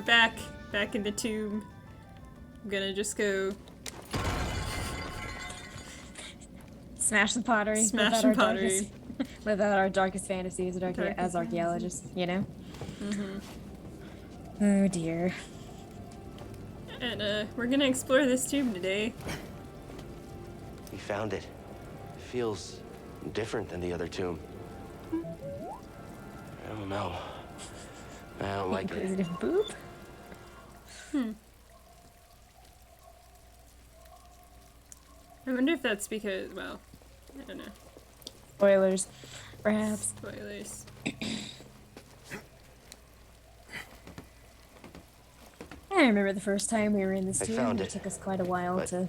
we're back in the tomb. I'm gonna just go smash the pottery. smash some pottery. Without our darkest fantasies as archaeologists, you know? Oh dear. And we're gonna explore this tomb today. We found it. It feels different than the other tomb. I don't know. I don't like it. Inquisitive boop? I wonder if that's because, well, I don't know. Spoilers. Perhaps. Spoilers. I remember the first time we were in this I tomb. found It it, took us quite a while but- to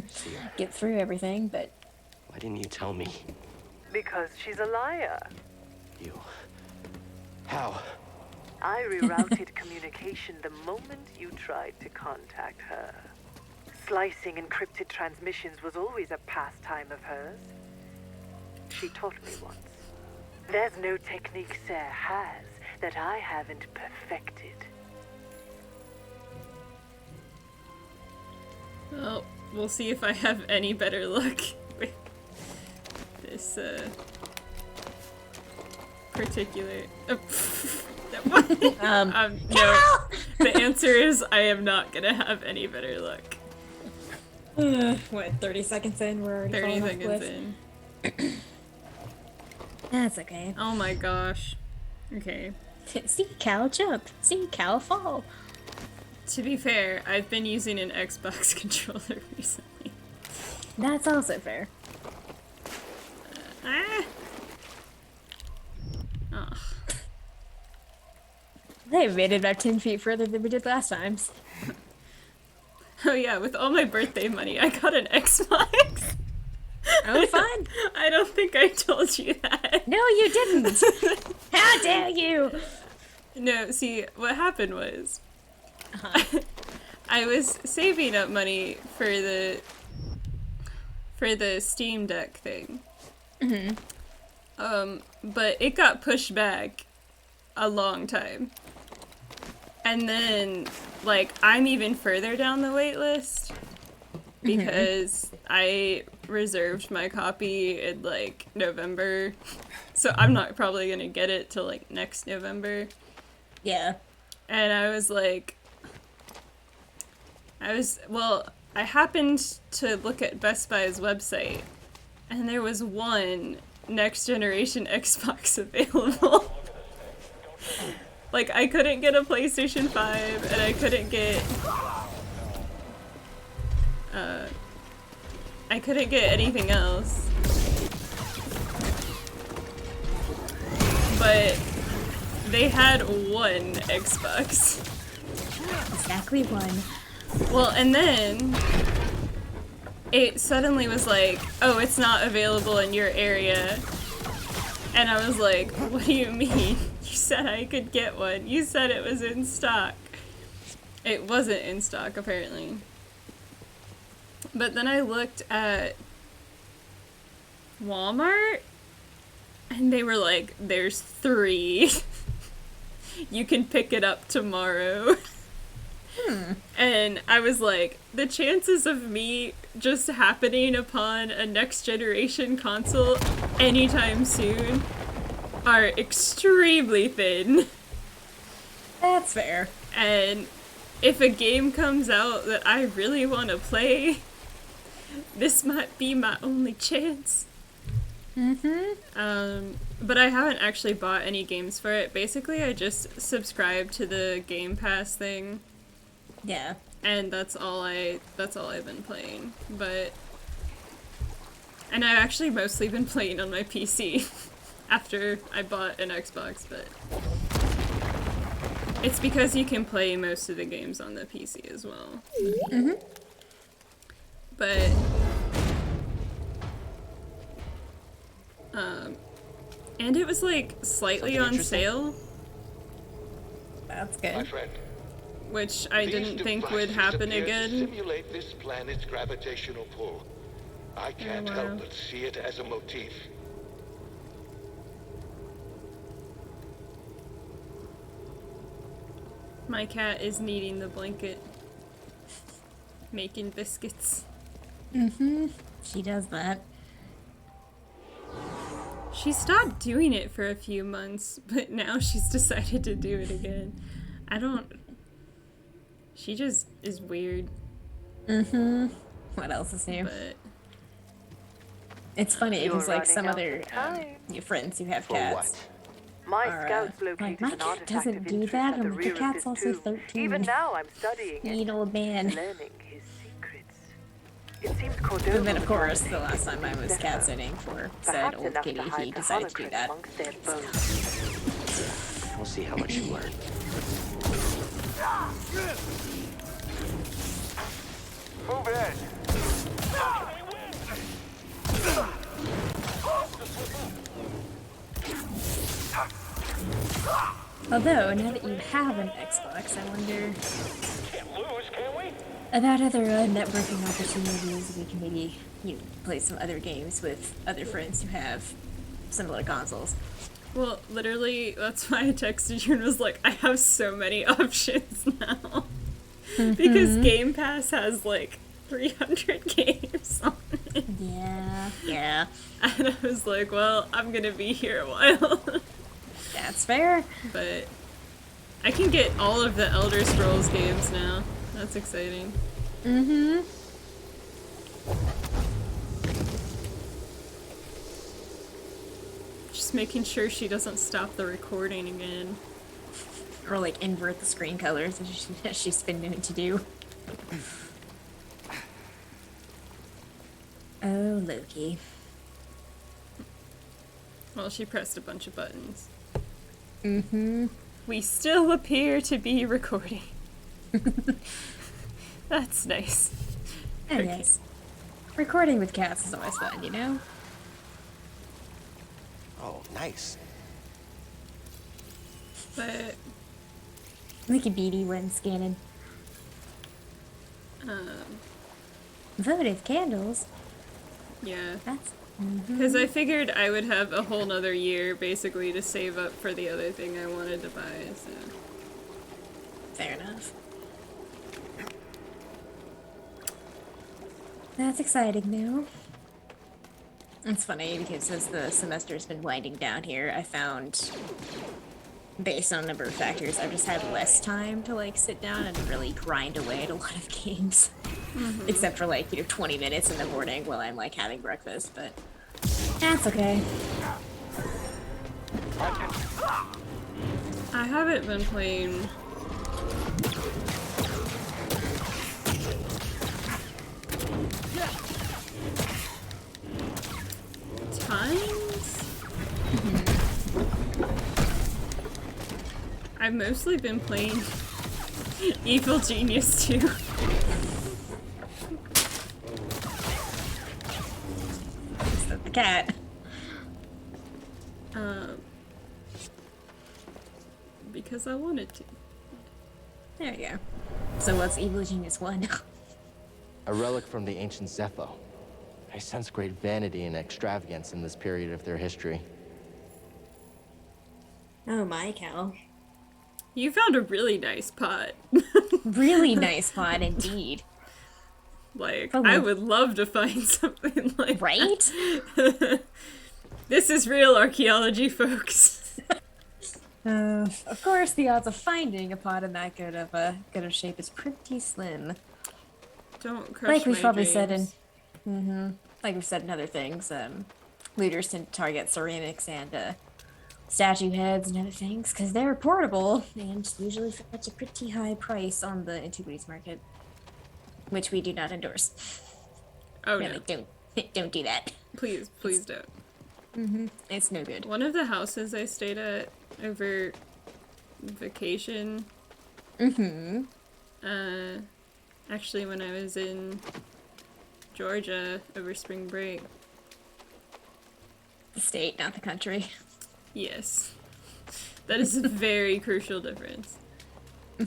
See her. get through everything, but Why didn't you tell me? Because she's a liar. You. How? I rerouted communication the moment you tried to contact her. Slicing encrypted transmissions was always a pastime of hers. She taught me once. There's no technique Seren has that I haven't perfected. Well, we'll see if I have any better luck with this, particular... no. The answer is I am not gonna have any better luck. what, 30 seconds in, we're already 30 falling off seconds cliff? in. That's okay. Oh my gosh. Okay. See Cal jump. See Cal fall. To be fair, I've been using an Xbox controller recently. That's also fair. Ugh. They made it about 10 feet further than we did last time. Oh yeah, with all my birthday money, I got an Xbox. Oh, fun. I don't think I told you that. No, you didn't. How dare you? No, see, what happened was, I was saving up money for the Steam Deck thing. But it got pushed back a long time. And then, like, I'm even further down the wait list because I reserved my copy in, like, November. So I'm not probably gonna get it till, like, next November. Yeah. And I was like, I happened to look at Best Buy's website, and there was one next generation Xbox available. Like, I couldn't get a PlayStation 5, and I couldn't get anything else. But they had one Xbox. Exactly one. Well, and then it suddenly was like, oh, it's not available in your area. And I was like, what do you mean? You said I could get one. You said it was in stock. It wasn't in stock, apparently. But then I looked at Walmart, and they were like, there's 3. You can pick it up tomorrow. And I was like, the chances of me just happening upon a next generation console anytime soon are extremely thin. That's fair. And if a game comes out that I really want to play, this might be my only chance. But I haven't actually bought any games for it. Basically, I just subscribed to the Game Pass thing. Yeah. And that's all I've been playing. And I've actually mostly been playing on my PC after I bought an Xbox, but it's because you can play most of the games on the PC as well. But and it was like slightly Something on interesting? sale, That's My good. friend, which I didn't think would happen again. Simulate this planet's gravitational pull. I can't wow. help but see it as a motif. My cat is kneading the blanket. Making biscuits. Mm-hmm. She does that. She stopped doing it for a few months, but now she's decided to do it again. She just is weird. Mm-hmm. What else is new? But It's funny You're because like running some out other of time. your friends who have For cats. what? My Are, scouts like, located my an cat artifact doesn't of do interest that. at the I'm like, rear your of cat's this also tomb. 13. Even now, I'm studying Mean it, old man. learning his secrets. It seems Cordova And then of was course on the last time I was Zeffo. cat sitting for said Perhaps old enough kitty, to he hide the decided to do holocron that. amongst their bones. We'll see how much you learn. Move in. Although, now that you have an Xbox, I wonder Can't lose, can we? about other networking opportunities. We can maybe, play some other games with other friends who have similar consoles. well, literally, that's why I texted you and was like, I have so many options now. Because Game Pass has like 300 games on it. Yeah. Yeah. And I was like, well, I'm gonna be here a while. That's fair. But I can get all of the Elder Scrolls games now. That's exciting. Mm-hmm. Just making sure she doesn't stop the recording again. Or like invert the screen colors as she's been known to do. Oh, Loki. Well, she pressed a bunch of buttons. Mm-hmm. We still appear to be recording. That's nice. Oh, yes. Recording with cats is always fun, you know? Oh, nice. But, Look at Beatty when scanning. Votive candles. yeah. That's... Because I figured I would have a whole nother year, basically, to save up for the other thing I wanted to buy, so... Fair enough. That's exciting now. It's funny because as the semester's been winding down here, I found, based on a number of factors, I've just had less time to like sit down and really grind away at a lot of games. Except for like, 20 minutes in the morning while I'm like having breakfast, but that's okay. I haven't been playing... tons? I've mostly been playing Evil Genius 2. The cat. Because I wanted to. There you go. So what's Evil Genius 1? A relic from the ancient Zeffo. I sense great vanity and extravagance in this period of their history. Oh my cow. You found a really nice pot. Really nice pod indeed. Like, Oh, I my- would love to find something like Right? This is real archaeology, folks. Of course, the odds of finding a pod in that good of shape is pretty slim. Don't crush Like we've my probably dreams. said in, like we've said in other things, looters tend to target ceramics and statue heads and other things because they're portable and usually fetch a pretty high price on the antiquities market, which we do not endorse. Oh Really, no. don't do that. Please don't. It's no good. One of the houses I stayed at over vacation, actually when I was in Georgia over spring break. The state, not the country. Yes. That is a very crucial difference. How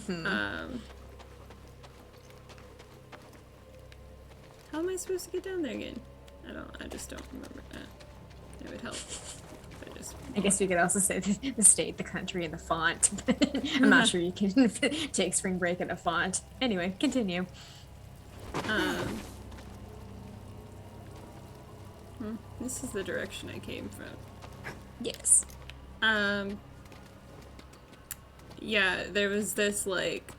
am I supposed to get down there again? I just don't remember that. It would help if I just... I guess we could also say the state, the country, and the font. I'm not sure you can take spring break in a font. Anyway, continue. This is the direction I came from. Yes. Yeah, there was this, like...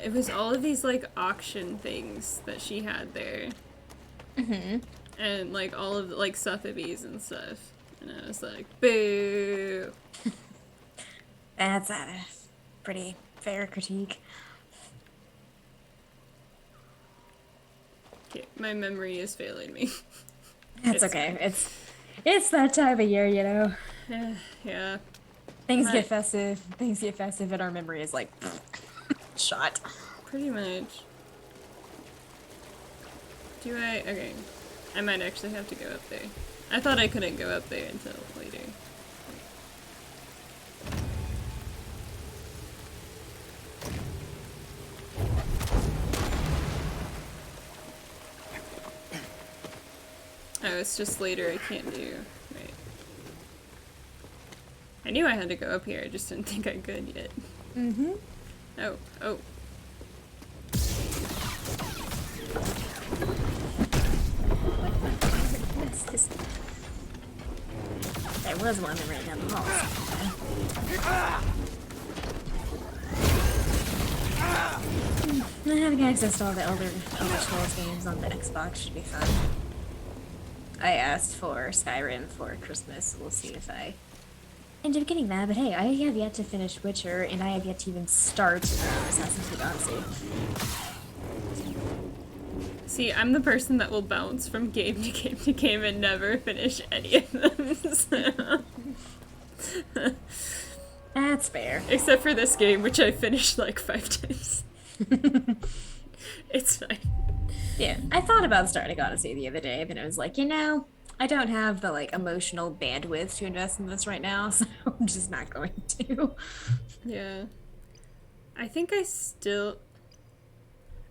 It was all of these, like, auction things that she had there. Mm-hmm. And, like, all of, like, Sotheby's and stuff. And I was like, boo! That's a pretty fair critique. Okay, my memory is failing me. It's okay. It's that time of year, you know. Yeah. Things get festive. Things get festive, and our memory is like shot. Pretty much. Do I? Okay. I might actually have to go up there. I thought I couldn't go up there until later. Oh, it's just later I can't do. Right. I knew I had to go up here, I just didn't think I could yet. Mm-hmm. Oh, oh. There was one right down the hall. Having access to all the Elder Scrolls games on the Xbox should be fun. I asked for Skyrim for Christmas, so we'll see if I end up getting that. But hey, I have yet to finish Witcher, and I have yet to even start Assassin's Creed Odyssey. See, I'm the person that will bounce from game to game to game and never finish any of them. So. That's fair. Except for this game, which I finished like 5 times. It's fine. Yeah, I thought about starting Odyssey the other day, but I was like, you know, I don't have the like emotional bandwidth to invest in this right now, so I'm just not going to. Yeah. I think I still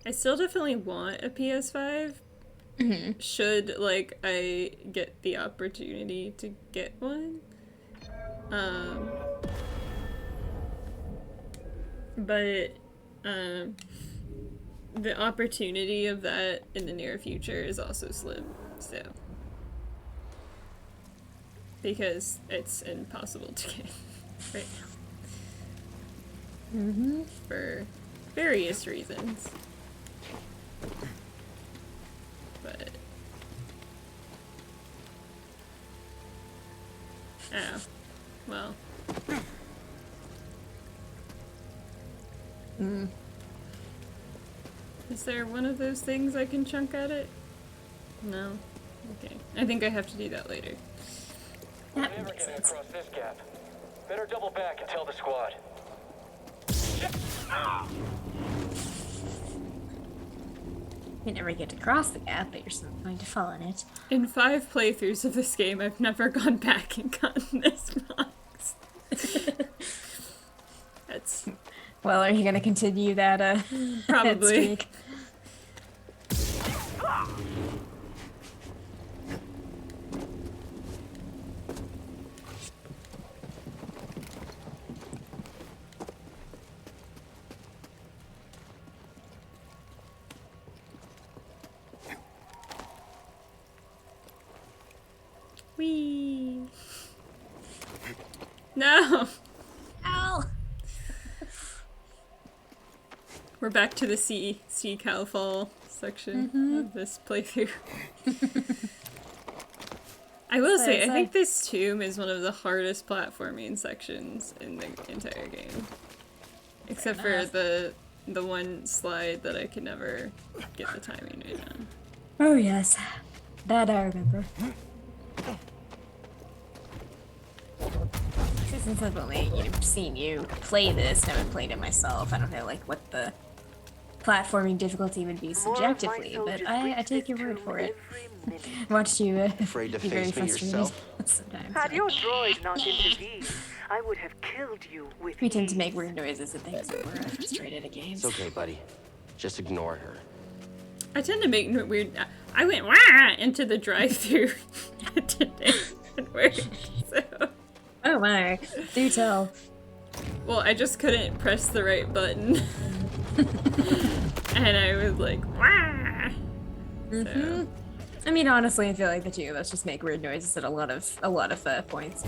definitely want a PS5. Mm-hmm. Should, like, I get the opportunity to get one. But, the opportunity of that in the near future is also slim, so. Because it's impossible to get right now. Mm-hmm. For various reasons. But... Oh. Well. Mm. Is there one of those things I can chunk at it? No? Okay. I think I have to do that later. That Never makes getting sense. across this gap. Better double back and tell the squad. You never get to cross the gap, but you're still going to fall in it. In 5 playthroughs of this game, I've never gone back and gotten this box. That's... Well, are you going to continue that, Probably. that streak? Whee! No! Ow! We're back to the sea cow fall section of this playthrough. I will say, I think this tomb is one of the hardest platforming sections in the entire game. Except for the one slide that I can never get the timing right on. Oh, yes. That I remember. Since I've only seen you play this, and I haven't played it myself, I don't know like what the platforming difficulty would be subjectively, but I take your word for it. I watched you Afraid to be very face me frustrated yourself? sometimes. Had your droid not intervened, I would have killed you with We tend to ease. make weird noises and things when we're frustrated at games. It's okay, buddy. Just ignore her. I tend to make weird... I went wah into the drive-thru. today at work. So, Oh my, do tell. well, I just couldn't press the right button. And I was like, wah! So, I mean, honestly, I feel like the two of us just make weird noises at a lot of points.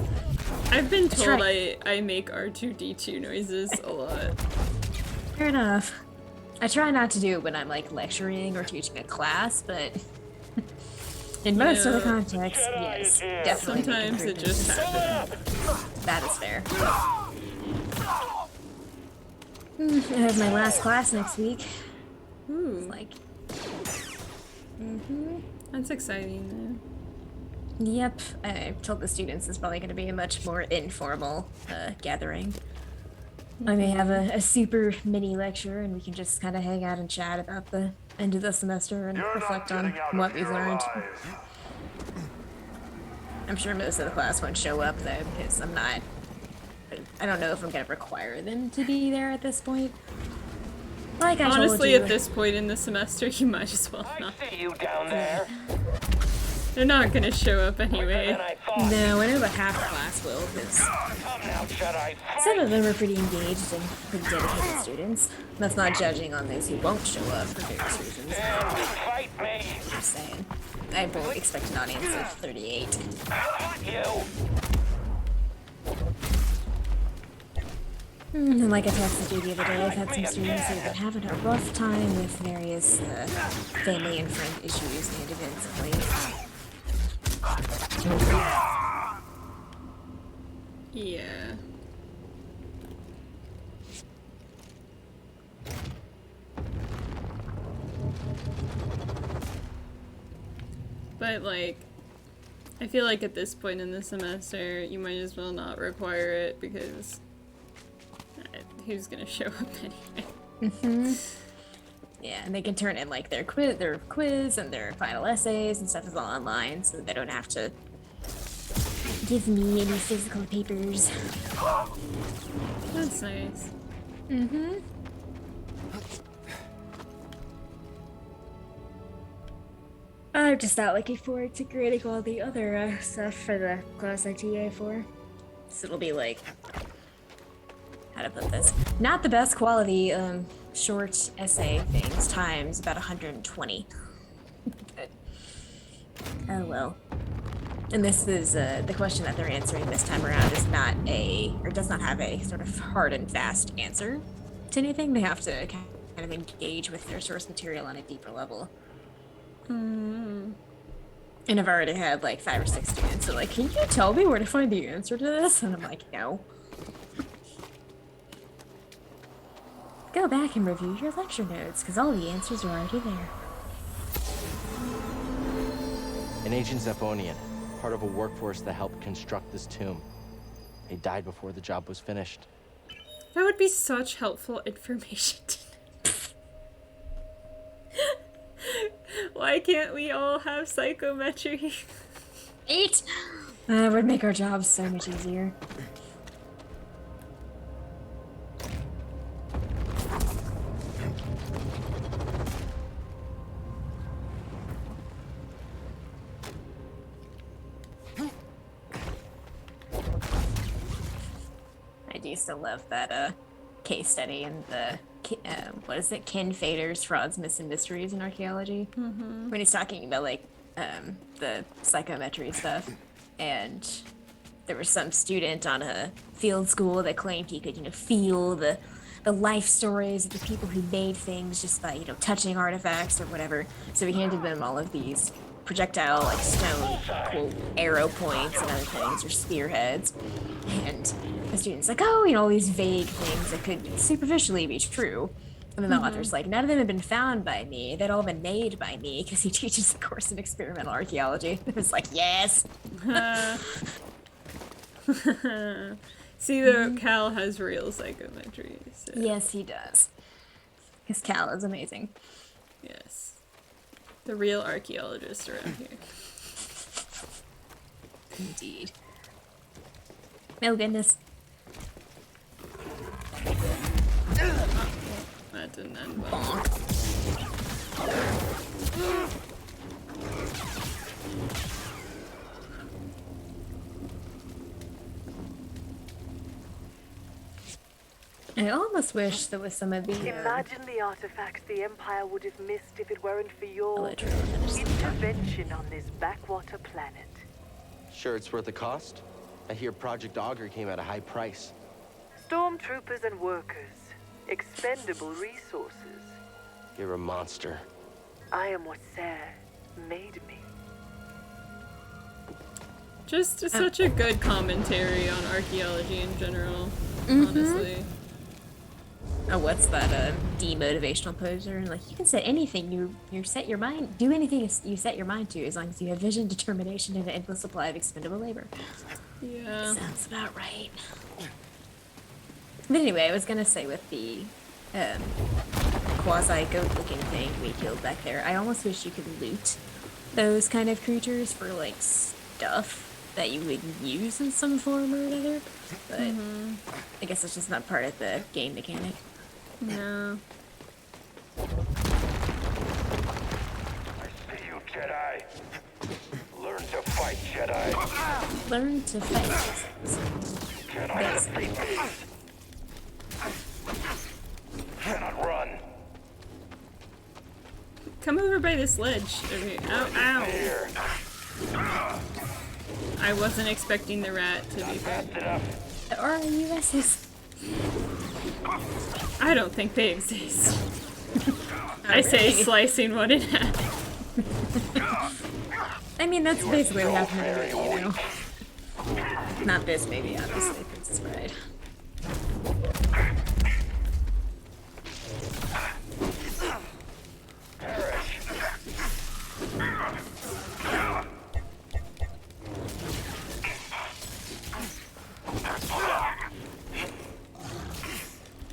I've been told right. I make R2D2 noises a lot. Fair enough. I try not to do it when I'm like lecturing or teaching a class, but in most other contexts, yes, definitely. Sometimes it just happens. That is fair. I have my last class next week. Ooh, Like, that's exciting. yep. I told the students it's probably going to be a much more informal gathering. I may have a super mini lecture, and we can just kind of hang out and chat about the end of the semester and reflect on what we've learned. I'm sure most of the class won't show up though, because I don't know if I'm gonna require them to be there at this point. Like I Honestly, told you. at this point in the semester, you might as well not. I see you down there. They're not gonna show up Quicker anyway. than I thought. No, I know about half the class will, because Come now, Jedi. some of them are pretty engaged and pretty dedicated students. That's not judging on those who won't show up for various reasons. Fight me. Just saying. I fully expect an audience of 38. You. And like I texted you the other day, I've had some students who've been having a rough time with various family and friend issues and events of late. Yeah. But, like, I feel like at this point in the semester, you might as well not require it because who's gonna show up anyway? Yeah, and they can turn in like their quiz and their final essays and stuff is all online, so they don't have to give me any physical papers. That's nice. I'm just not looking forward to grading all the other stuff for the class I TA for. So it'll be like, how to put this? Not the best quality short essay things times about 120. Oh well. And this is the question that they're answering this time around is not does not have a sort of hard and fast answer to anything. They have to kind of engage with their source material on a deeper level. And I've already had like 5 or 6 students who are like, can you tell me where to find the answer to this? And I'm like, no. Go back and review your lecture notes, because all the answers are already there. An ancient Zephonian, part of a workforce that helped construct this tomb. He died before the job was finished. That would be such helpful information to know. Why can't we all have psychometry? 8! Would make our jobs so much easier. I do still love that case study in the what is it? Ken Fader's Frauds, Myths, and Mysteries in Archaeology. When he's talking about like the psychometry stuff, and there was some student on a field school that claimed he could, feel the life stories of the people who made things just by, touching artifacts or whatever. So he handed them all of these projectile, like stone, quote, arrow points and other things, or spearheads. And the student's like, oh, all these vague things that could superficially be true. And then the author's like, none of them have been found by me. They'd all been made by me, because he teaches a course in experimental archaeology. It's like, yes. See, though, Cal has real psychometry. So. Yes, he does. Because Cal is amazing. Yes. The real archaeologist around here. Indeed. Oh, goodness. That didn't end well. Bonk. I almost wish that with some of the Imagine the artifacts the Empire would have missed if it weren't for your electrical finish. intervention on this backwater planet. Sure it's worth the cost? I hear Project Augur came at a high price. Stormtroopers and workers. Expendable resources. You're a monster. I am what Seren made me. Just such a good commentary on archaeology in general, honestly. Oh, what's that? Demotivational poser. Like, you can set anything you set your mind. Do anything you set your mind to, as long as you have vision, determination, and an endless supply of expendable labor. Yeah. Sounds about right. But anyway, I was gonna say with the quasi-goat-looking thing we killed back there, I almost wish you could loot those kind of creatures for like stuff that you would use in some form or another. But I guess it's just not part of the game mechanic. No. I see you, Jedi. Learn to fight, Jedi. Learn to fight. Cannot defeat me. Cannot run. Come over by this ledge. Okay. Ow, ow. Here. I wasn't expecting the rat to be Fast big. enough. The RUSs. I don't think they exist. I say slicing one in half. I mean, that's basically what happened in the Very movie, you know. weak. Not this movie, obviously, Princess Bride. Perish.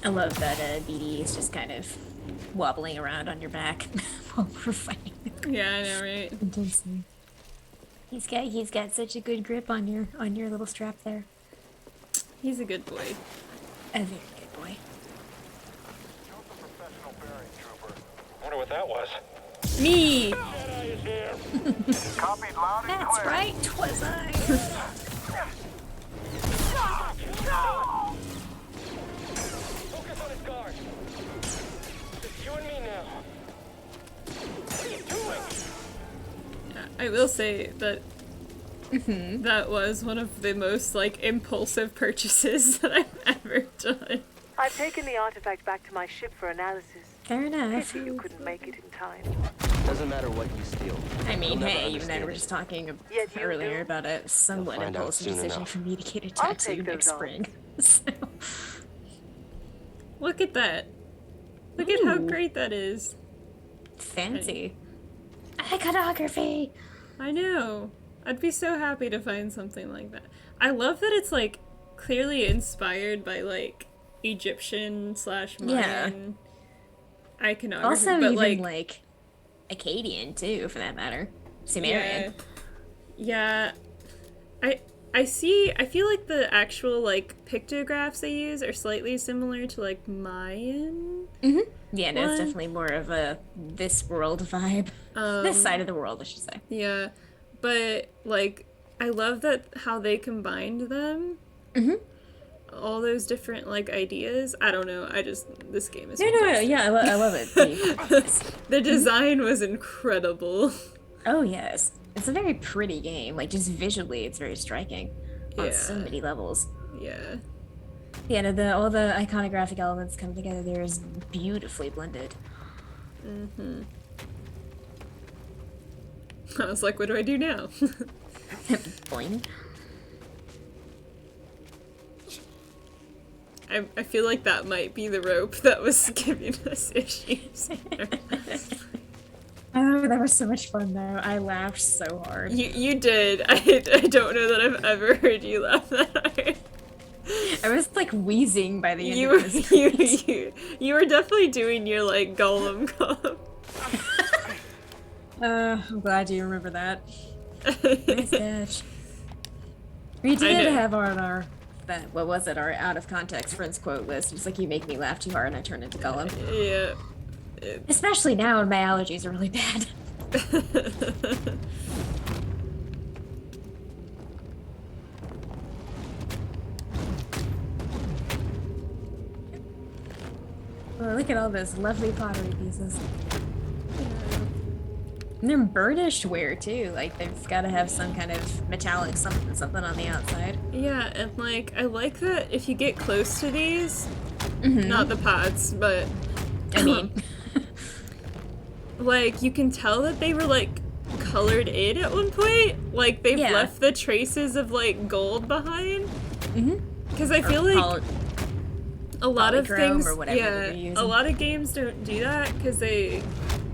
I love that BD is just kind of wobbling around on your back while we're fighting Yeah, I know, right? intensely. He's got such a good grip on your little strap there. He's a good boy. A very good boy. Wonder what that was. Me! Jedi is here. Copied loud and That's clear. right, 'twas I. Focus on his guard. Just you and me now. What are you doing? I will say that that was one of the most, like, impulsive purchases that I've ever done. I've taken the artifact back to my ship for analysis. Fair enough. Pity you couldn't make it in time. Doesn't matter what you steal. I mean, You'll never hey, even then understand we're it. just talking Yet you earlier do. about a somewhat You'll find out impulsive soon decision enough. for me to get a I'll tattoo take next those spring. So, Look at that. Look at how Ooh. great that is. fancy. Iconography! I know. I'd be so happy to find something like that. I love that it's, like, clearly inspired by, like, Egyptian / Mayan iconography. Also, but, even like Akkadian too, for that matter. Sumerian. Yeah. I feel like the actual, like, pictographs they use are slightly similar to, like, Mayan. Yeah, no, it's One. definitely more of a this world vibe. This side of the world, I should say. Yeah. But, like, I love that how they combined them. All those different, like, ideas. I don't know. This game is fantastic. Yeah, I love it. The design was incredible. Oh yes, it's a very pretty game. Like just visually, it's very striking on so Yeah. many levels. Yeah. Yeah, no, all the iconographic elements come together there is beautifully blended. I was like, what do I do now? Boing. I feel like that might be the rope that was giving us issues. Oh, that was so much fun though. I laughed so hard. You did. I don't know that I've ever heard you laugh that hard. I was like wheezing by the end You of this. you were definitely doing your, like, Gollum cough. I'm glad you remember that. Nice catch. We I did know. have our what was it? Our out of context friends quote list. It's like you make me laugh too hard and I turn into Gollum. Yeah. Especially now when my allergies are really bad. Oh, look at all those lovely pottery pieces. And they're burnished ware too. Like they've got to have some kind of metallic something on the outside. Yeah, and like I like that if you get close to these, not the pots, but I mean, like you can tell that they were like colored in at one point. Like they've Yeah. left the traces of like gold behind. Because I feel Or like a lot of polychrome things, or whatever they're a using. lot of games don't do that because they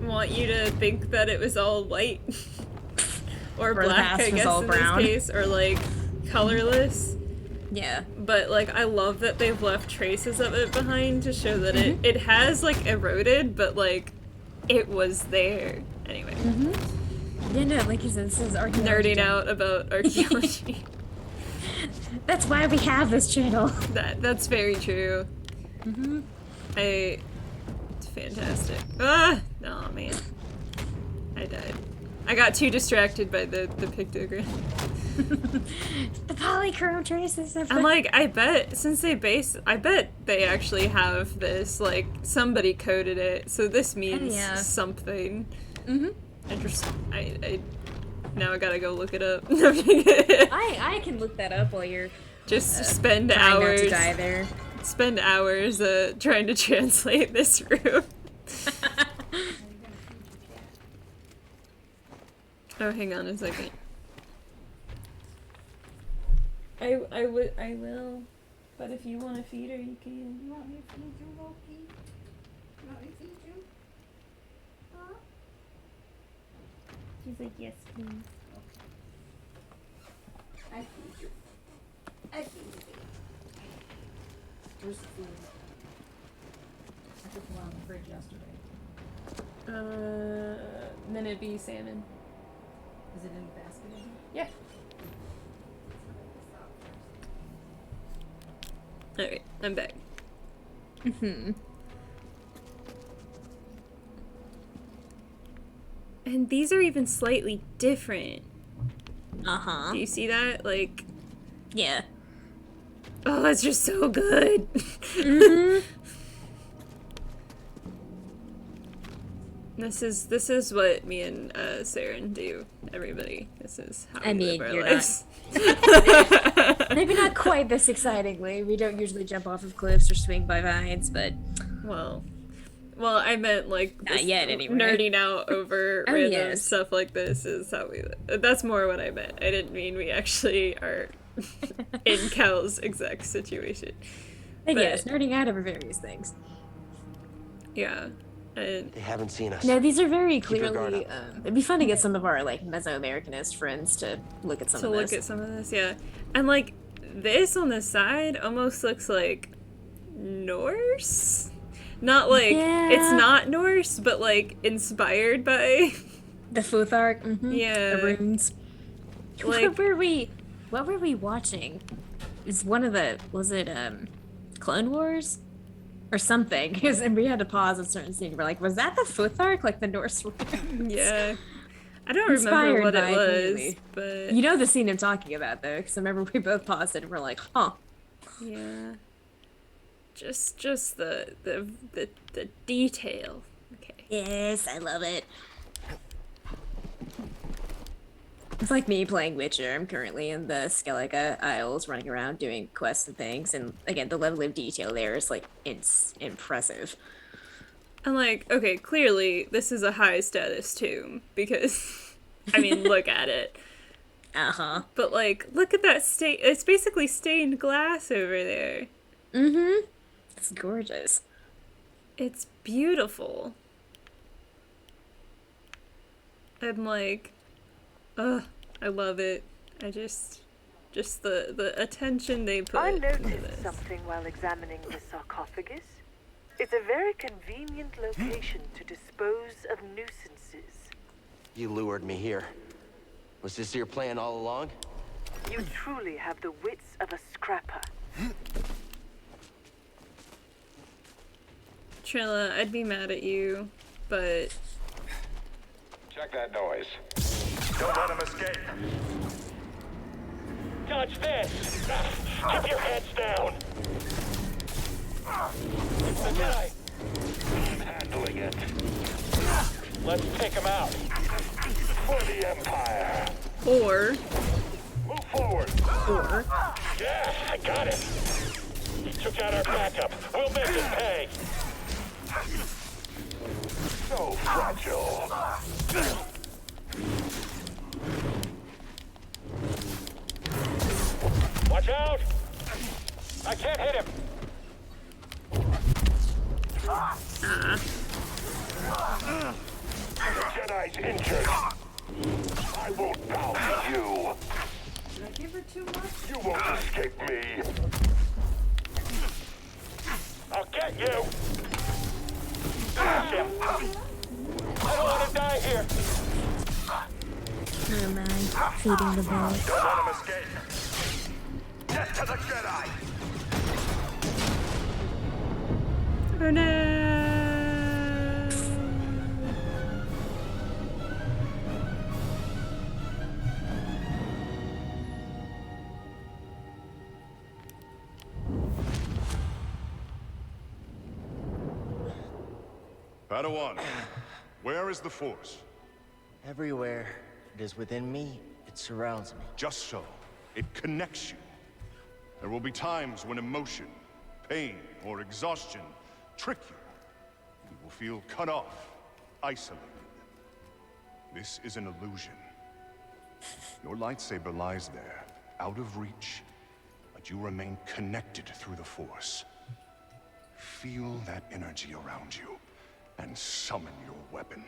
want you to think that it was all white or the black, past I was guess all in brown. this case, or like colorless. yeah. But like I love that they've left traces of it behind to show that it has like eroded, but like it was there anyway. Yeah, no, like you said, this is archaeology. Nerding out about archaeology. That's why we have this channel. That's very true. It's fantastic. Ah, oh man, I died. I got too distracted by the pictogram. The polychrome traces of I'm like, I bet they actually have this. Like somebody coded it, so this means yeah. something. I now I gotta go look it up. I can look that up while you're Just spend trying not hours. to die there. Spend hours trying to translate this room. Oh, hang on a second. I will. But if you want to feed her, you can. You want me to feed you, Loki? You want me to feed you? Huh? She's like, yes, please. I feed you. I feed you. Where's the food? I took one out of the fridge yesterday. Then it'd be salmon. Is it in the basket? In here? Yeah. Alright, I'm back. And these are even slightly different. Uh-huh. Do you see that? Like, Yeah. oh, that's just so good. This is what me and Seren do. Everybody, this is how I we mean, live our you're lives. Maybe not quite this excitingly. We don't usually jump off of cliffs or swing by vines, but Well, I meant like Not this yet, anyway. nerding out over Oh, random yes. stuff like this is how we live. That's more what I meant. I didn't mean we actually are in Cal's exact situation. but But- yes, nerding out over various things. Yeah. And They haven't seen us. No, these are very your guard clearly. up. It'd be fun to get some of our like Mesoamericanist friends to look at some to of look this. at some of this, yeah. And like this on the side almost looks like Norse. Not like Yeah. it's not Norse, but like inspired by. The Futhark, Yeah. the runes. Like- What were we watching? Is one of the was it Clone Wars? Or something, and we had to pause a certain scene. We're like, was that the Futhark, like the Norse runes? Yeah. I don't remember Inspired what by it was, immediately. but You know the scene I'm talking about, though, because I remember we both paused it and we're like, huh. yeah. Just the detail. Okay. Yes, I love it. It's like me playing Witcher. I'm currently in the Skellige Isles, running around doing quests and things, and again, the level of detail there is like impressive. I'm like, okay, clearly this is a high status tomb because I mean, look at it. Uh-huh. But like, look at that it's basically stained glass over there. Mm-hmm. It's gorgeous. It's beautiful. I'm like, ugh, I love it. I just the attention they put I into noticed this. something while examining the sarcophagus. It's a very convenient location to dispose of nuisances. You lured me here. Was this your plan all along? You truly have the wits of a scrapper. Trilla, I'd be mad at you, but Check that noise. Don't let him escape. Dodge this! Keep your heads down! It's the Jedi! I'm handling it. Let's take him out. For the Empire. Or Move forward. Yeah, I got it. He took out our backup. We'll make him pay. So fragile. Watch out! I can't hit him. The Jedi's injured. I won't bow to you. Did I give her too much? You won't escape me. I'll get you. Finish him. I don't want to die here. Where am I? Feeding the ball. Don't let him escape. Death to the Jedi. oh no. Padawan, where is the Force? Everywhere it is within me, it surrounds me. Just so. It connects you. There will be times when emotion, pain, or exhaustion trick you. You will feel cut off, isolated. This is an illusion. Your lightsaber lies there, out of reach, but you remain connected through the Force. Feel that energy around you, and summon your weapon.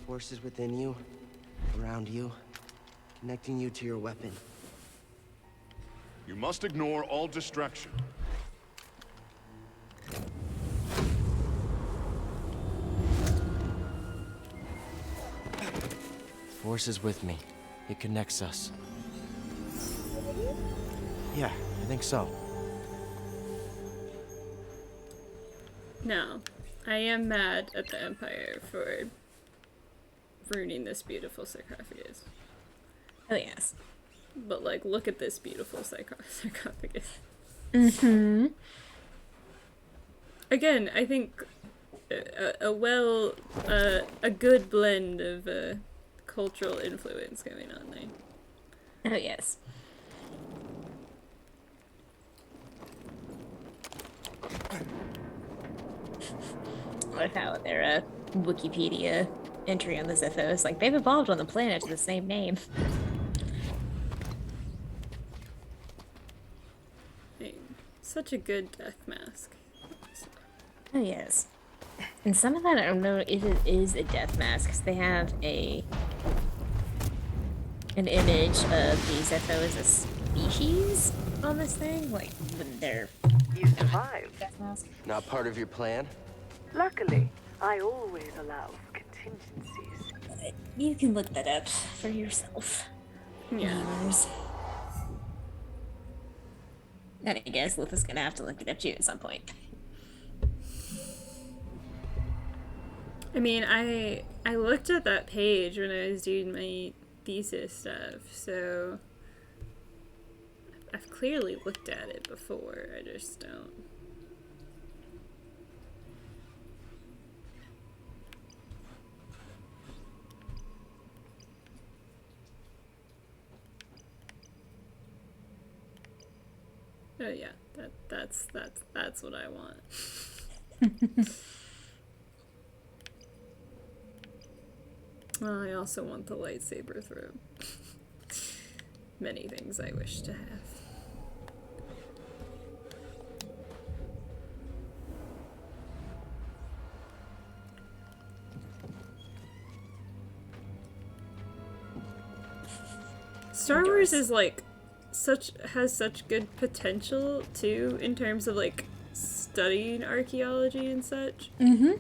Force is within you, around you, connecting you to your weapon. You must ignore all distraction. Force is with me. It connects us. Yeah, I think so. No, I am mad at the Empire for ruining this beautiful sarcophagus. Oh, yes. But, like, look at this beautiful sarcophagus. Mm-hmm. Again, I think a good blend of cultural influence going on there. Oh, yes. I like how their Wikipedia entry on the Zeffo is like, they've evolved on the planet to the same name. Such a good death mask. Oh, yes. And some of that, I don't know if it is a death mask, because they have an image of the Zeffo as a species on this thing, like when they're You survived. death mask. Not part of your plan? Luckily, I always allow for contingencies. You can look that up for yourself. Yeah. Viewers. And I guess Lith is gonna have to look it up too at some point. I mean, I looked at that page when I was doing my thesis stuff, so I've clearly looked at it before, I just don't. Oh yeah, that's what I want. Well, I also want the lightsaber throw. Many things I wish to have. Star Wars is like has such good potential too in terms of like studying archaeology and such. Mm-hmm.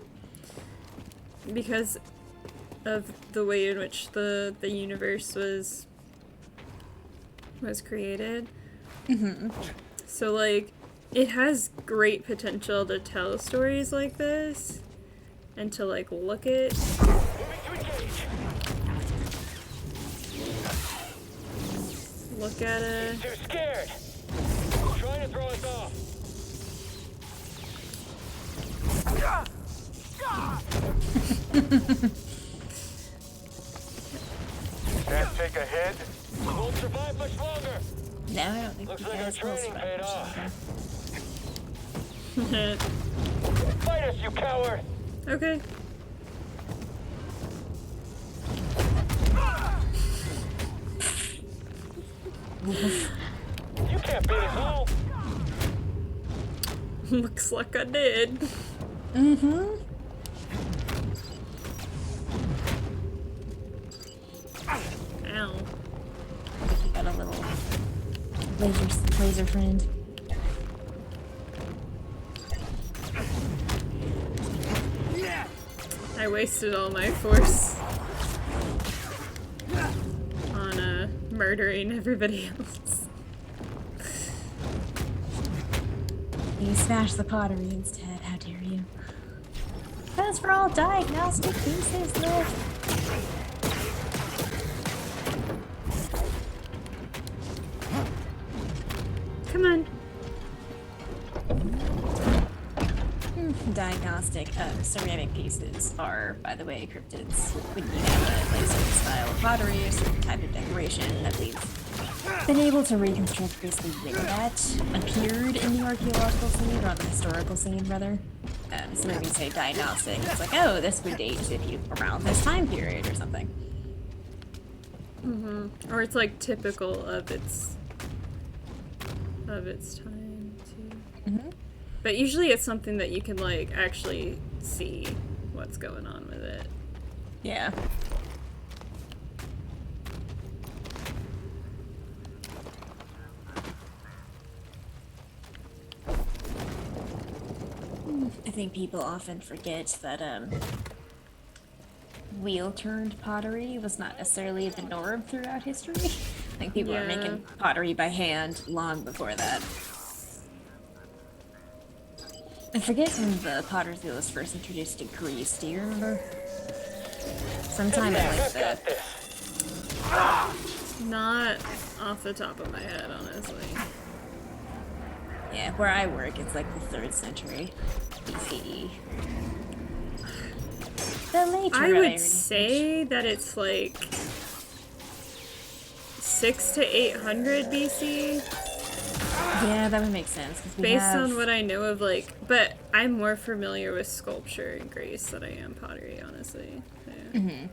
Because of the way in which the universe was created. Mm-hmm. So like it has great potential to tell stories like this and to like look at. Moving to engage. look at it. He's too scared. He's trying to throw us off. Can't take a hit. Won't survive much longer. No, I don't think Looks you like our guys will training paid survive. off. Fight us, you coward! Okay. You can't beat us all. Looks like I did. Mm-hmm. Ow. I think you got a little laser friend. I wasted all my force on murdering everybody else. You smashed the pottery instead, how dare you. Those were all diagnostic pieces, Lith. Come on. Diagnostic ceramic pieces are, by the way, cryptids. When you have a certain style of pottery or certain type of decoration that we've been able to reconstruct basically when that appeared in the archaeological scene, or on the historical scene, rather. So when we say diagnostic, it's like, oh, this would date if you around this time period or something. Mm-hmm. Or it's like typical of its time too. Mm-hmm. But usually it's something that you can like actually see what's going on with it. Yeah. I think people often forget that wheel-turned pottery was not necessarily the norm throughout history. I think people were making pottery by hand long before that. I forget when the potter's wheel was first introduced to Greece. Do you remember? Sometime in like the... Not off the top of my head, honestly. Yeah, where I work, it's like the 3rd century BCE. The later I irony. would say that it's like 600 to 800 BC. Yeah, that would make sense. 'Cause we Based have... on what I know of, like, but I'm more familiar with sculpture in Greece than I am pottery, honestly. Yeah. Mm-hmm.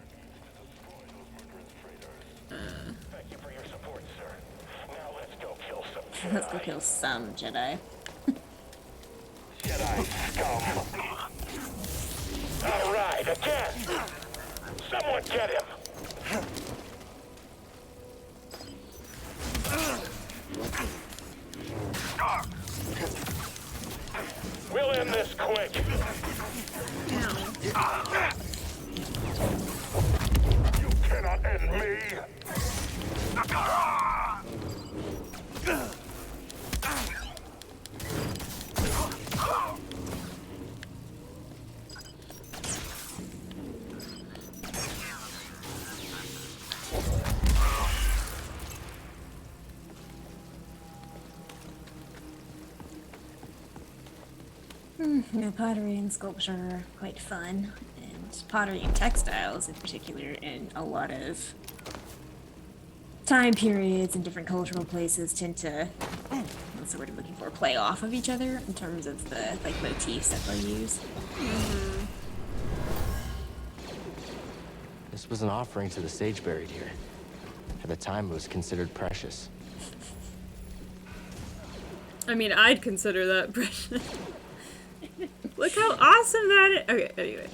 Thank you for your support, sir. Now let's go kill some Jedi. Let's go kill some Jedi. Jedi scum. All right, again. Someone get him. We'll end this quick. Ow. You cannot end me. Yeah, pottery and sculpture are quite fun, and pottery and textiles in particular in a lot of time periods and different cultural places tend to, what's the word I'm looking for, play off of each other in terms of the like motifs that they use. This was an offering to the sage buried here. At the time, it was considered precious. I mean, I'd consider that precious. Look how awesome that is. Okay, anyway.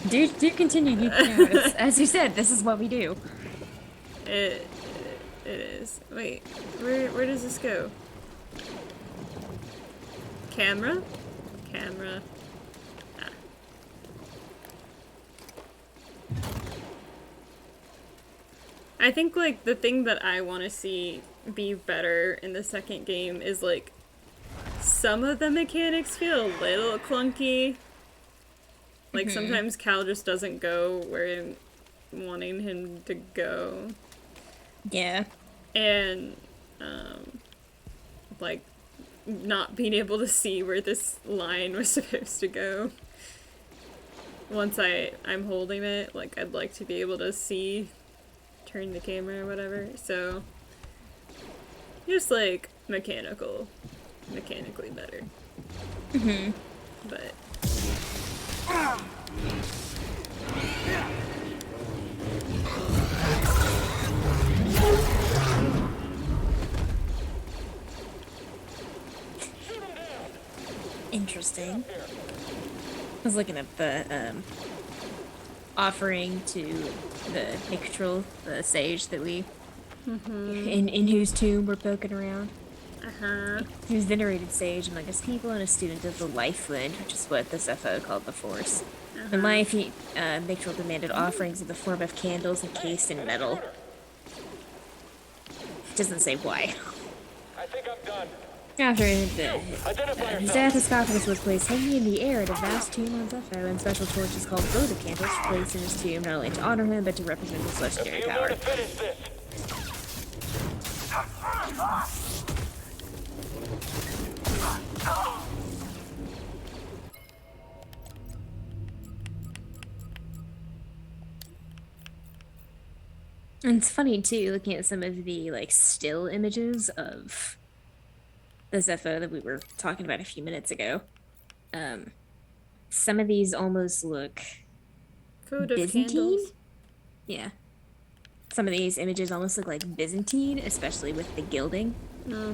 do continue. You know, as you said, this is what we do. It is. Wait, where does this go? Camera? Camera. Ah. I think, like, the thing that I want to see be better in the second game is, like, some of the mechanics feel a little clunky. Like, sometimes Cal just doesn't go where I'm wanting him to go. Yeah. And, like, not being able to see where this line was supposed to go. Once I'm holding it, like, I'd like to be able to see, turn the camera or whatever, so just, like, mechanically better. Mm-hmm. But Interesting. I was looking at the offering to the Mictrel, the sage that we in whose tomb we're poking around. He was venerated sage and like a people and a student of the life wind, which is what the Zeffo called the Force. In life, Mictrel demanded offerings in the form of candles encased in metal. Doesn't say why. I think I'm done. After Identify his yourself. death, a sarcophagus was placed hanging in the air at a vast tomb on Zeffo, and special torches called votive candles were placed in his tomb not only to honor him, but to represent his A legendary few more power. to finish this. And it's funny too, looking at some of the like still images of the Zeffo that we were talking about a few minutes ago. Some of these almost look votive Byzantine. candles. Yeah. Some of these images almost look like Byzantine, especially with the gilding. Yeah,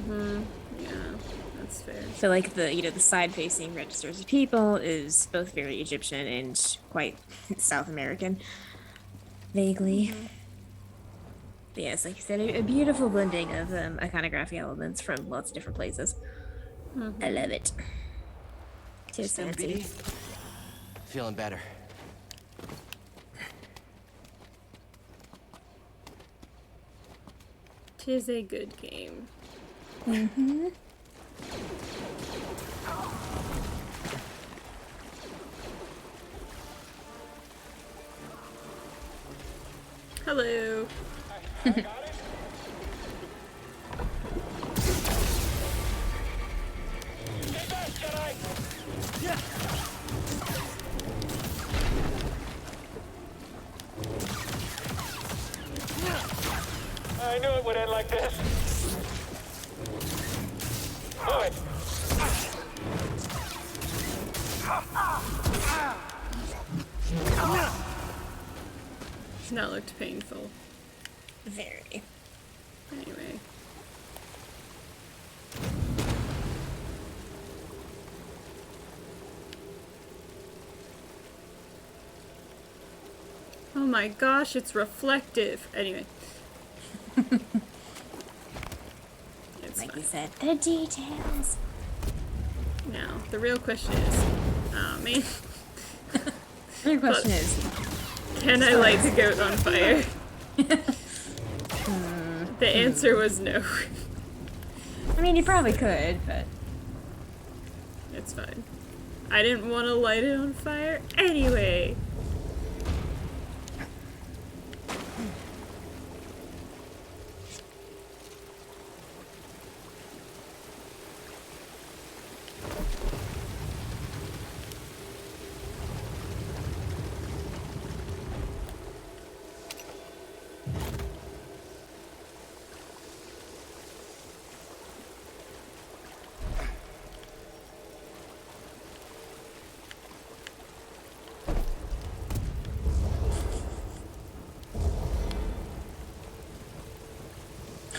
that's fair. So like the side facing registers of people is both very Egyptian and quite South American. Vaguely. But yes, like I said, a beautiful blending of iconography elements from lots of different places. I love it. Cheers, fancy. Feeling better. Tis a good game. Hello. I got it. Stay back, Jedi. I knew it would end like this. Move it. It's not looked painful. Very. Anyway. Oh my gosh, it's reflective. Anyway. It's Like fine. you said, the details. Now, the real question is, oh man, The question is, can I light the goat on fire? The answer was no. I mean, you probably could, but It's fine. I didn't want to light it on fire anyway.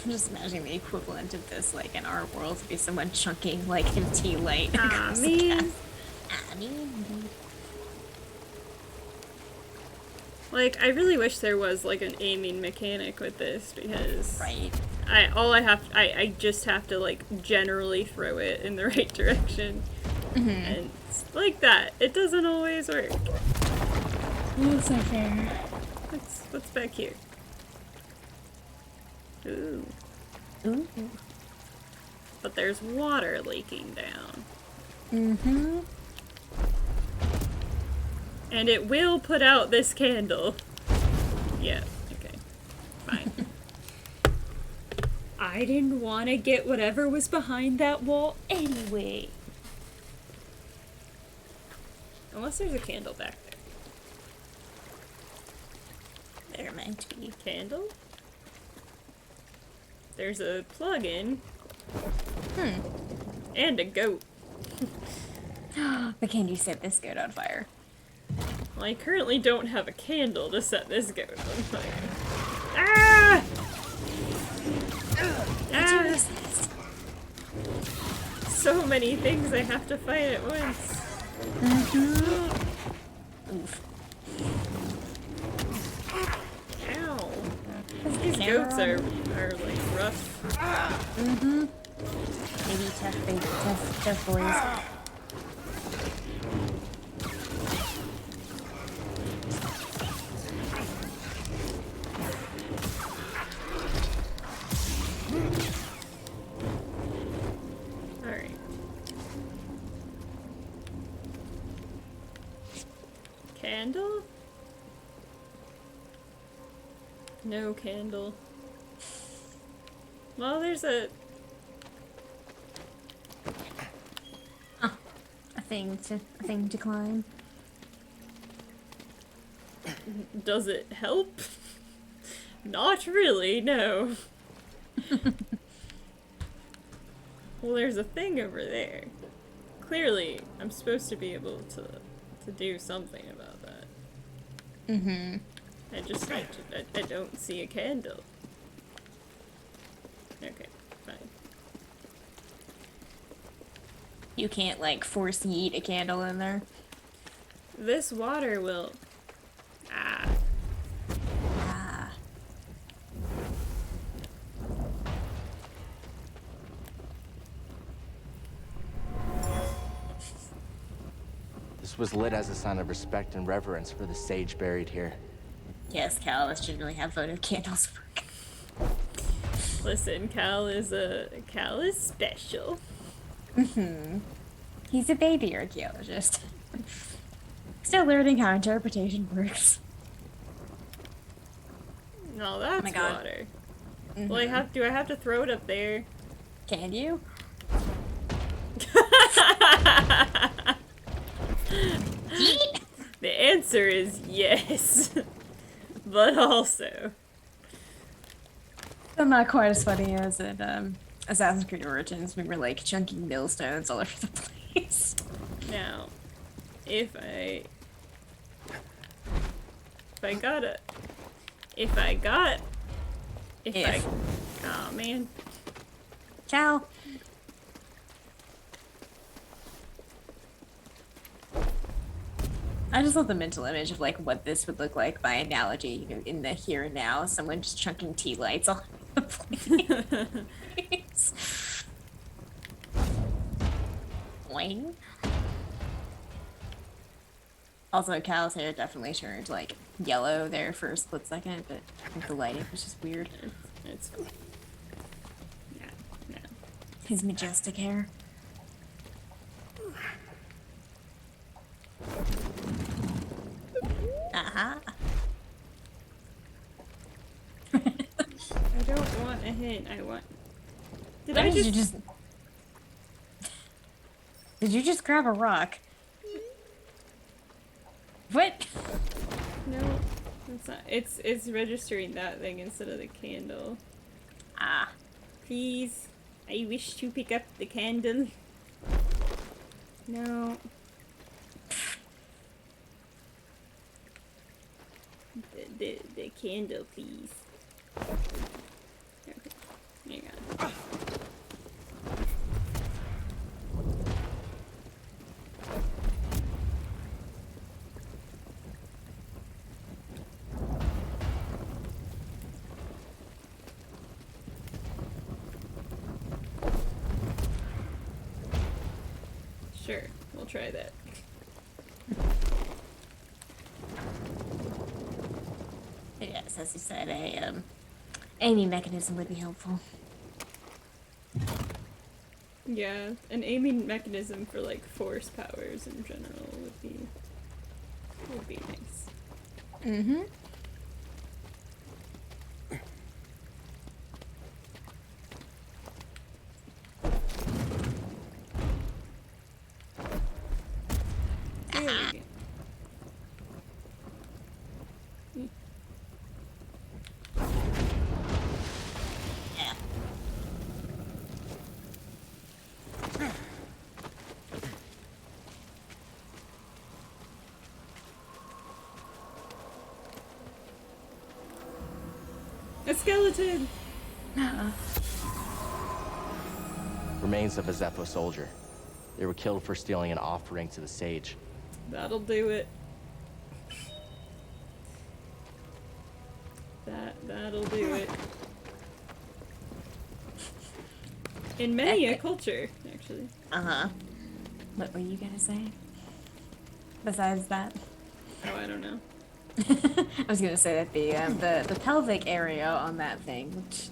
I'm just imagining the equivalent of this, like in our world, to be someone chunking like empty light Ah, across the man. cast. I mean, Like, I really wish there was like an aiming mechanic with this because right. I just have to like generally throw it in the right direction. And it's like that. It doesn't always work. That's so fair. What's back here? Ooh. Ooh. But there's water leaking down. Mm-hmm. And it will put out this candle. Yeah, okay. Fine. I didn't want to get whatever was behind that wall anyway. Unless there's a candle back there. There meant to be. Candle? There's a plug-in. And a goat. But can you set this goat on fire? Well, I currently don't have a candle to set this goat on fire. Ah! Ah! So many things I have to fight at once. Oof. Ow. These goats are like rough. Maybe tough boys. Alright. Candle? No candle. Well, there's a A thing to climb. Does it help? Not really, no. Well, there's a thing over there. Clearly, I'm supposed to be able to do something about that. I don't see a candle. Okay, fine. You can't, like, force yeet a candle in there. This water will... Ah. This was lit as a sign of respect and reverence for the sage buried here. Yes, Cal, this generally have votive candles work. Listen, Cal is special. He's a baby archaeologist. Still learning how interpretation works. No, that's my God. water. Well, do I have to throw it up there? Can you? The answer is yes. But also... I'm not quite as funny as in Assassin's Creed Origins. We were like chunking millstones all over the place. Now, if I got... Oh, man. Ciao. I just love the mental image of like what this would look like by analogy, you know, in the here and now. Someone just chunking tea lights all over the place. Boing. Also, Cal's hair definitely turned like yellow there for a split second, but with the lighting was just weird. It's fine. Yeah, no. His majestic hair. Uh-huh. I don't want a hint. I want... Did you just grab a rock? What? No, it's not. It's registering that thing instead of the candle. Ah. Please, I wish to pick up the candle. No. The candle, please. Okay, hang on. Sure, we'll try that. Yes, as you said, a aiming mechanism would be helpful. Yeah, an aiming mechanism for like force powers in general would be nice. skeleton! Remains of a Zeffo soldier. They were killed for stealing an offering to the sage. That'll do it. That'll do it. In many a culture, actually. Uh-huh. What were you gonna say? Besides that? Oh, I don't know. I was gonna say that the pelvic area on that thing looked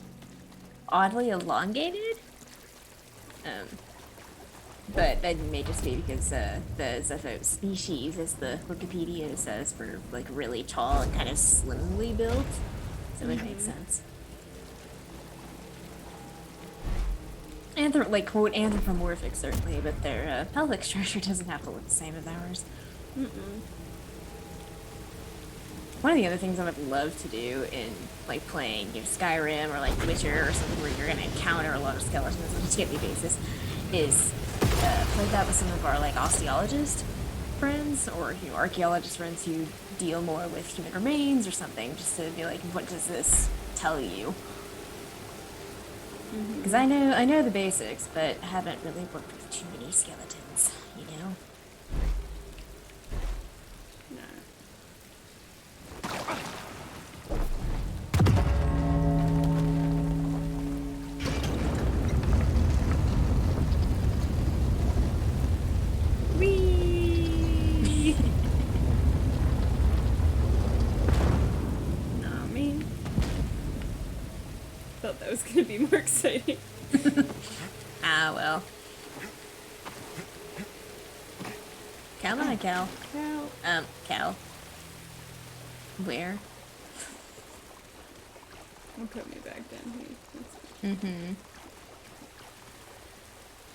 oddly elongated. But that may just be because the Zeffo species, as the Wikipedia says, were like really tall and kind of slimly built, so it makes sense. Like quote anthropomorphic certainly, but their pelvic structure doesn't have to look the same as ours. One of the other things I would love to do in like playing Skyrim or like Witcher or something where you're gonna encounter a lot of skeletons on a daily basis is play that with some of our like osteologist friends or archaeologist friends who deal more with human remains or something, just to be like, what does this tell you? Because I know the basics, but haven't really worked with too many skeletons, you know? Whee! Aw, man. Thought that was gonna be more exciting. Ah, well. Come on, Cal. Cal. Where? I'll put me back down here. Mm-hmm.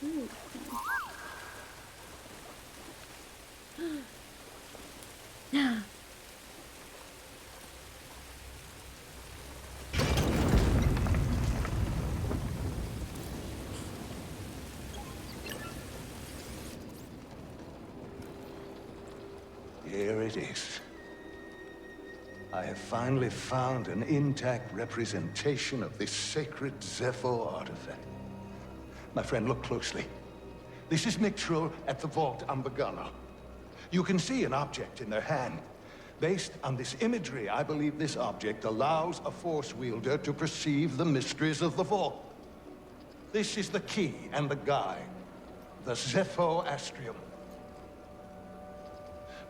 Ooh. Here it is. I have finally found an intact representation of this sacred Zeffo artifact. My friend, look closely. This is Mictril at the Vault Umbagano. You can see an object in their hand. Based on this imagery, I believe this object allows a Force wielder to perceive the mysteries of the Vault. This is the key and the guide, the Zeffo Astrium.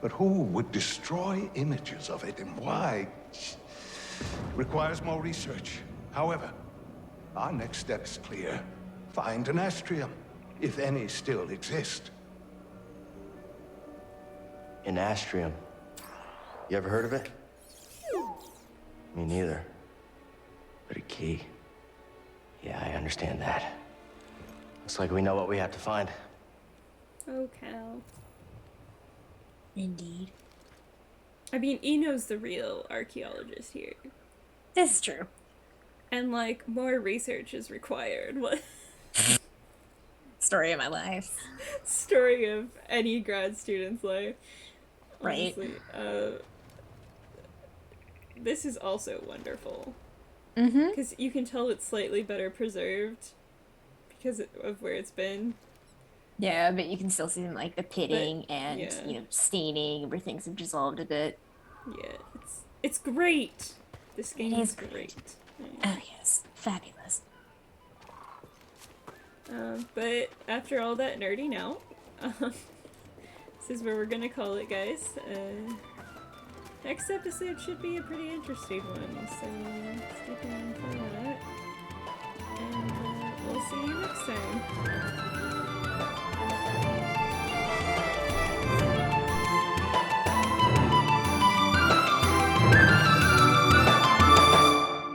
But who would destroy images of it, and why? Requires more research. However, our next step is clear. Find an Astrium, if any still exist. An Astrium. You ever heard of it? Me neither. But a key. Yeah, I understand that. Looks like we know what we have to find. Oh, Cal. Indeed. I mean, Eno's the real archaeologist here. This is true. And, like, more research is required. What? Story of my life. Story of any grad student's life. Right. Honestly. This is also wonderful. Mm-hmm. Because you can tell it's slightly better preserved because of where it's been. Yeah, but you can still see them like the pitting and yeah. staining where things have dissolved a bit. Yeah, it's great. This game It is is great. Yeah. Oh yes, fabulous. But after all that nerding out, this is where we're gonna call it, guys. Next episode should be a pretty interesting one, so stick around for that. And we'll see you next time.